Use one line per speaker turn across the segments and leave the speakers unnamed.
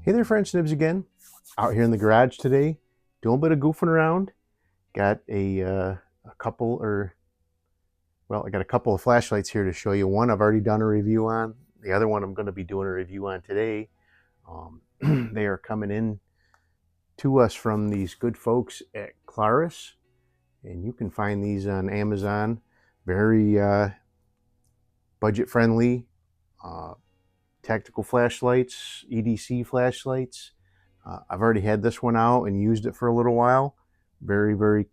Hey there, friends, Nibs again. Out here in the garage today, doing a bit of goofing around. Got a couple, I got a couple of flashlights here to show you. One I've already done a review on. The other one I'm going to be doing a review on today. They are coming in to us from these good folks at Klarus, and you can find these on Amazon. Very budget-friendly. Tactical flashlights, EDC flashlights. I've already had this one out and used it for a little while. Very, very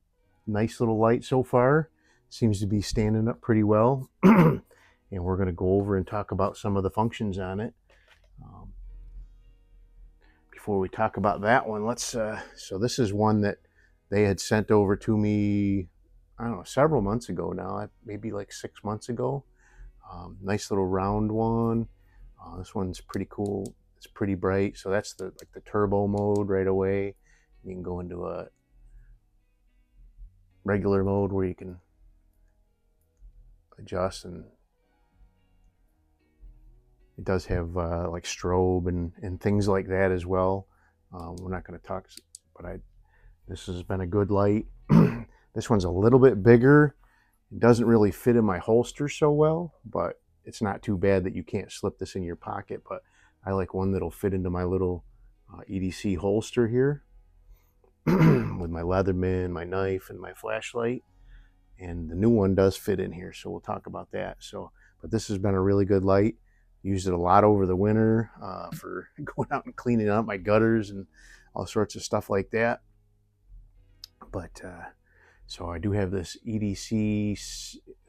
nice little light so far. Seems to be standing up pretty well. And we're going to go over and talk about some of the functions on it. Before we talk about that one, so this is one that they had sent over to me, I don't know, several months ago now, maybe like 6 months ago. Nice little round one. This one's pretty cool. It's pretty bright. So that's the turbo mode right away. You can go into a regular mode where you can adjust, and it does have like strobe and things like that as well. We're not going to talk, but this has been a good light. This one's a little bit bigger. It doesn't really fit in my holster so well, but it's not too bad that you can't slip this in your pocket. But I like one that'll fit into my little EDC holster here with my Leatherman, my knife, and my flashlight. And the new one does fit in here, so we'll talk about that. But this has been a really good light. Used it a lot over the winter for going out and cleaning out my gutters and all sorts of stuff like that. But so I do have this EDC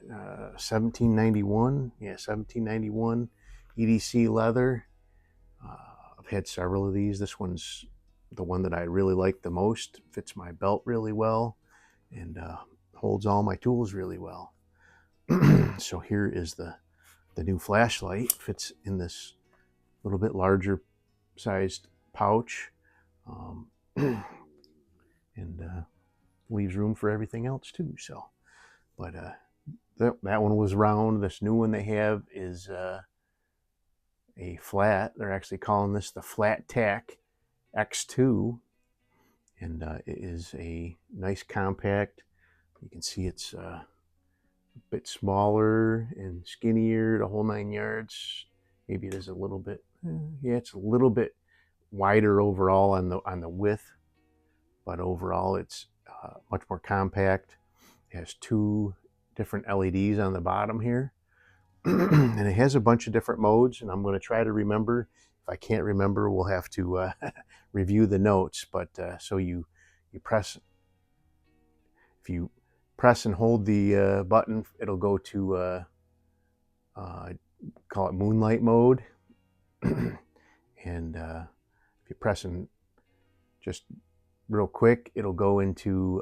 1791. Yeah, 1791 EDC leather. I've had several of these. This one's the one that I really like the most. Fits my belt really well and holds all my tools really well. So here is the new flashlight. Fits in this little bit larger sized pouch, and leaves room for everything else too. So, but that one was round. This new one they have is a flat. They're actually calling this the Flattac X2, and it is a nice compact. You can see it's a bit smaller and skinnier, the whole 9 yards. Maybe it is a little bit, yeah, it's a little bit wider overall on the width, but overall it's much more compact. It has 2 different LEDs on the bottom here. And it has a bunch of different modes, and I'm going to try to remember. If I can't remember, we'll have to review the notes. But so you press, if you press and hold the button, it'll go to call it moonlight mode. And if you press and just real quick, it'll go into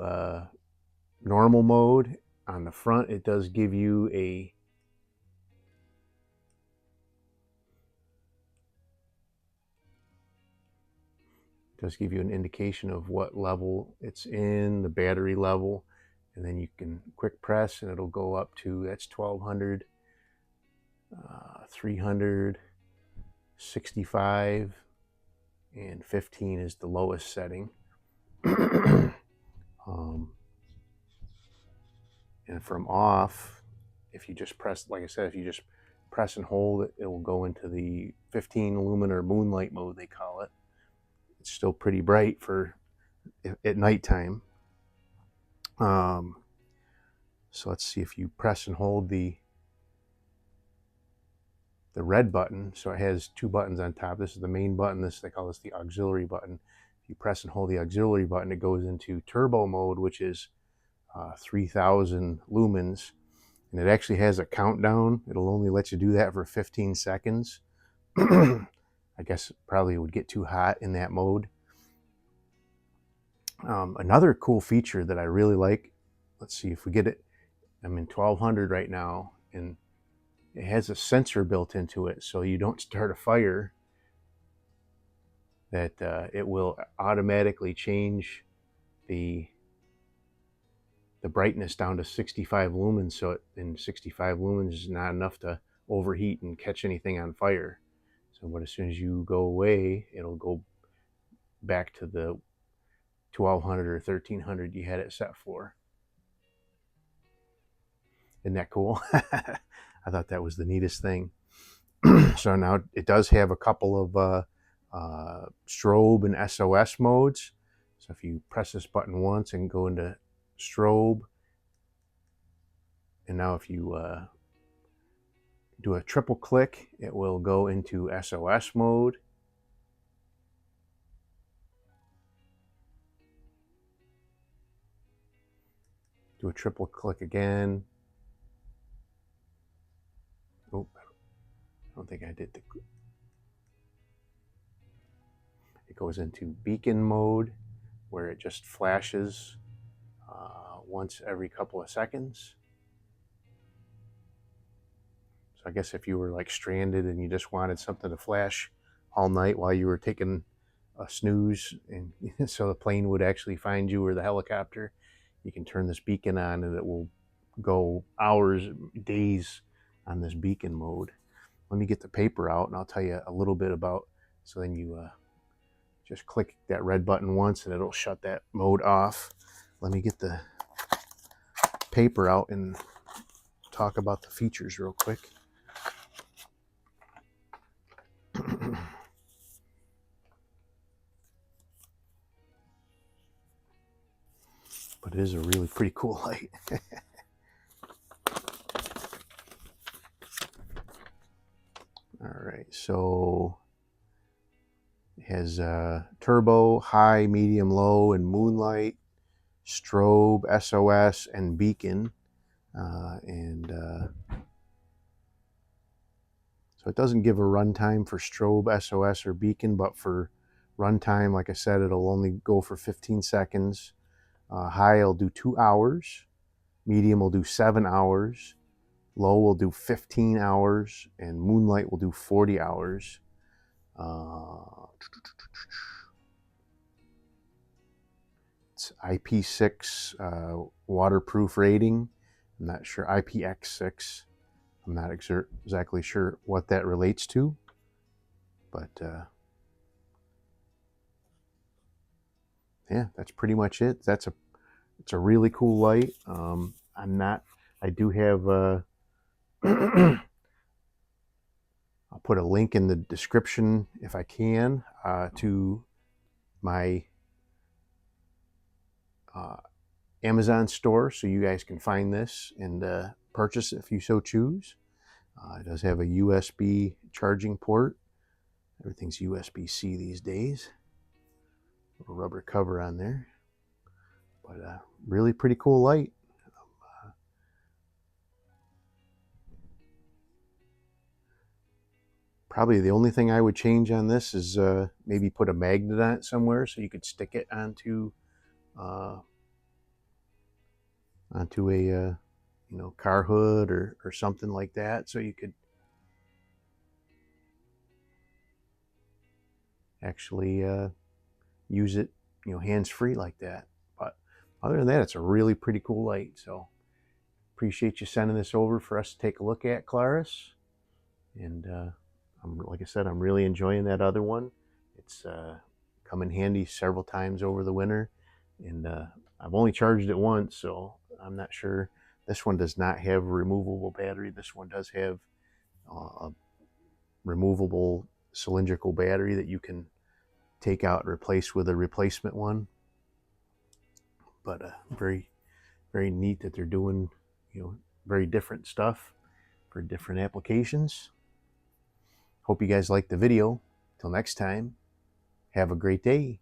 normal mode. On the front, it does give you a an indication of what level it's in, the battery level, and then you can quick press and it'll go up to, that's 1200, 300, 65, and 15 is the lowest setting. And from off, if you just press, like I said, if you just press and hold it, it will go into the 15 lumen or moonlight mode, they call it. It's still pretty bright for at nighttime. So let's see, if you press and hold the red button, so it has 2 buttons on top. This is the main button. They call this the auxiliary button. If you press and hold the auxiliary button, it goes into turbo mode, which is 3000 lumens, and it actually has a countdown. It'll only let you do that for 15 seconds. I guess it probably would get too hot in that mode. Another cool feature that I really like, let's see if we get it. I'm in 1200 right now, and it has a sensor built into it, so you don't start a fire, that it will automatically change the brightness down to 65 lumens. So 65 lumens is not enough to overheat and catch anything on fire. So, but as soon as you go away, it'll go back to the 1200 or 1300 you had it set for. Isn't that cool? I thought that was the neatest thing. So now it does have a couple of strobe and SOS modes. So if you press this button once and go into strobe, and now if you do a triple click, it will go into SOS mode. Do a triple click again. Oh, I don't think I did the... It goes into beacon mode, where it just flashes once every couple of seconds. So I guess if you were like stranded and you just wanted something to flash all night while you were taking a snooze, and so the plane would actually find you, or the helicopter, you can turn this beacon on and it will go hours, days on this beacon mode. Let me get the paper out and I'll tell you a little bit about, so then you just click that red button once and it'll shut that mode off. Let me get the paper out and talk about the features real quick. But it is a really pretty cool light. All right, so it has turbo, high, medium, low, and moonlight, strobe, SOS, and beacon. So it doesn't give a runtime for strobe, SOS, or beacon, but for runtime, like I said, it'll only go for 15 seconds. High will do 2 hours, medium will do 7 hours, low will do 15 hours, and moonlight will do 40 hours. It's IP6 waterproof rating. I'm not sure, IPX6. I'm not exactly sure what that relates to, but yeah, that's pretty much it. It's a really cool light. I do have I'll put a link in the description if I can to my Amazon store, so you guys can find this and purchase it if you so choose. It does have a USB charging port. Everything's USB-C these days. A rubber cover on there. But really pretty cool light. Probably the only thing I would change on this is maybe put a magnet on it somewhere so you could stick it onto a car hood or something like that, so you could actually use it hands-free like that. But other than that, it's a really pretty cool light. So appreciate you sending this over for us to take a look at, Klarus. And like I said, I'm really enjoying that other one. It's come in handy several times over the winter, and I've only charged it once, so I'm not sure. This one does not have a removable battery. This one does have a removable cylindrical battery that you can take out and replace with a replacement one. But very, very neat that they're doing very different stuff for different applications. Hope you guys liked the video. Till next time, have a great day.